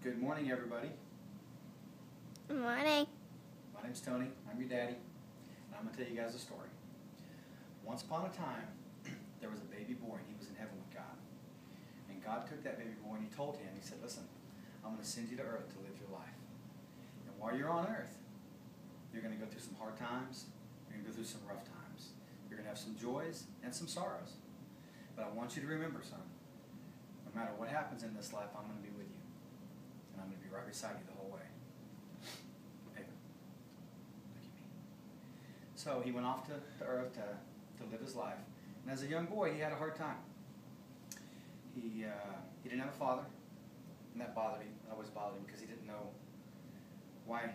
Good morning, everybody. Good morning. My name's Tony. I'm your daddy, and I'm going to tell you guys a story. Once upon a time, there was a baby boy, and he was in heaven with God. And God took that baby boy, and he told him, he said, listen, I'm going to send you to earth to live your life. And while you're on earth, you're going to go through some hard times. You're going to go through some rough times. You're going to have some joys and some sorrows. But I want you to remember, son, no matter what happens in this life, I'm going to be with you. And I'm going to be right beside you the whole way. Hey, look at me. So he went off to earth to live his life. And as a young boy, he had a hard time. He didn't have a father. And that bothered him. It always bothered him because he didn't know why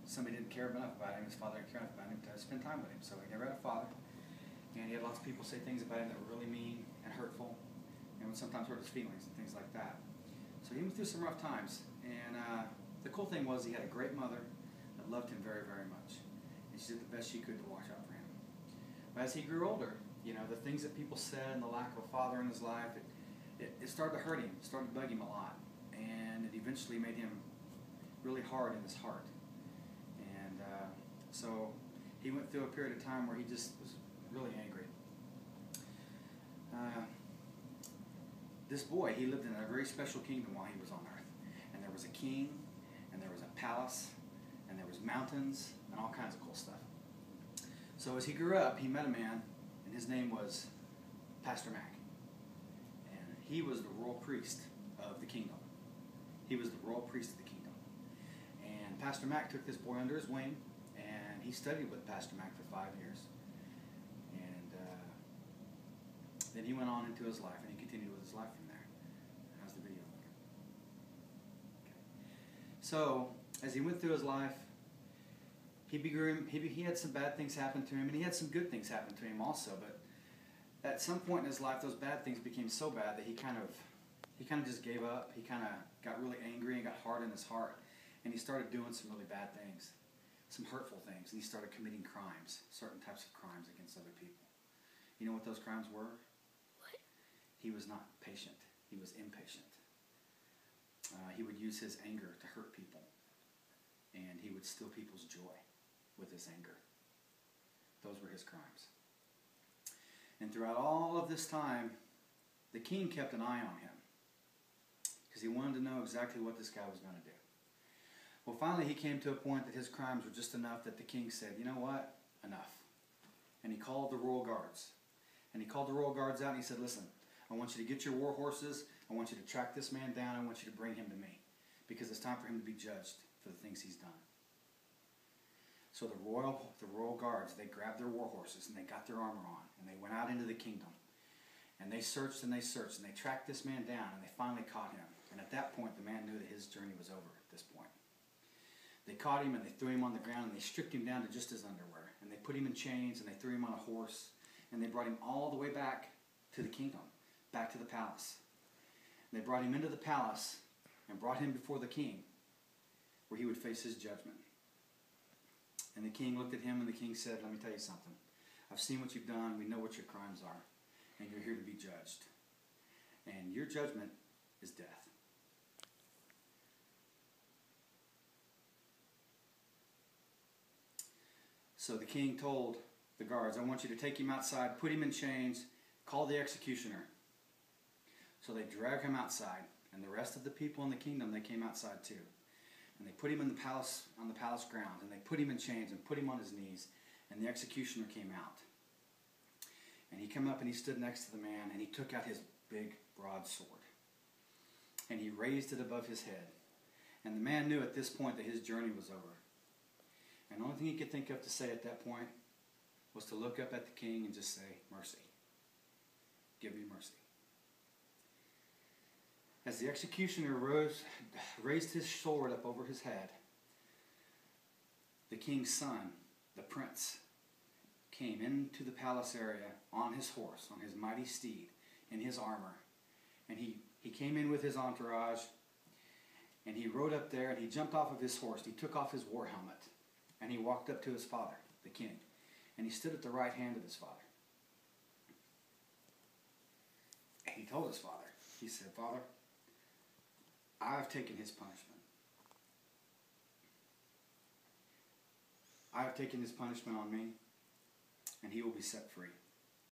somebody didn't care enough about him. His father didn't care enough about him to spend time with him. So he never had a father. And he had lots of people say things about him that were really mean and hurtful. And would sometimes hurt his feelings and things like that. So he went through some rough times. And the cool thing was he had a great mother that loved him very, very much. And she did the best she could to watch out for him. But as he grew older, you know, the things that people said and the lack of a father in his life, it started to hurt him. It started to bug him a lot. And it eventually made him really hard in his heart. And so he went through a period of time where he just was really angry. This boy, he lived in a very special kingdom while he was on earth. And there was a king, and there was a palace, and there was mountains, and all kinds of cool stuff. So as he grew up, he met a man, and his name was Pastor Mac. And he was the royal priest of the kingdom. He was the royal priest of the kingdom. And Pastor Mac took this boy under his wing, and he studied with Pastor Mac for 5 years. And then he went on into his life, and he continued with his life from there. How's the video looking? Okay. So, as he went through his life, he had some bad things happen to him, and he had some good things happen to him also. But at some point in his life, those bad things became so bad that he kind of just gave up. He kind of got really angry and got hard in his heart, and he started doing some really bad things, some hurtful things, and he started committing crimes, certain types of crimes against other people. You know what those crimes were? What? He was not patient. He was impatient. He would use his anger to hurt people, and he would steal people's joy with his anger. Those were his crimes. And throughout all of this time, the king kept an eye on him because he wanted to know exactly what this guy was going to do. Well, finally he came to a point that his crimes were just enough that the king said, you know what? Enough. And he called the royal guards. And he called the royal guards out and he said, listen, I want you to get your war horses. I want you to track this man down. I want you to bring him to me because it's time for him to be judged for the things he's done. So the royal guards, they grabbed their war horses and they got their armor on and they went out into the kingdom. And they searched and they searched and they tracked this man down and they finally caught him. And at that point, the man knew that his journey was over at this point. They caught him and they threw him on the ground and they stripped him down to just his underwear. And they put him in chains and they threw him on a horse. And they brought him all the way back to the kingdom, back to the palace. And they brought him into the palace and brought him before the king where he would face his judgment. And the king looked at him and the king said, let me tell you something. I've seen what you've done. We know what your crimes are. And you're here to be judged. And your judgment is death. So the king told the guards, I want you to take him outside, put him in chains, call the executioner. So they drag him outside. And the rest of the people in the kingdom, they came outside too. And they put him in the palace, on the palace grounds, and they put him in chains and put him on his knees. And the executioner came out. And he came up and he stood next to the man, and he took out his big broad sword. And he raised it above his head. And the man knew at this point that his journey was over. And the only thing he could think of to say at that point was to look up at the king and just say, mercy. Give me mercy. As the executioner raised his sword up over his head, the king's son, the prince, came into the palace area on his horse, on his mighty steed, in his armor. And he came in with his entourage, and he rode up there, and he jumped off of his horse. He took off his war helmet, and he walked up to his father, the king. And he stood at the right hand of his father. And he told his father, he said, Father, I have taken his punishment. I have taken his punishment on me, and he will be set free.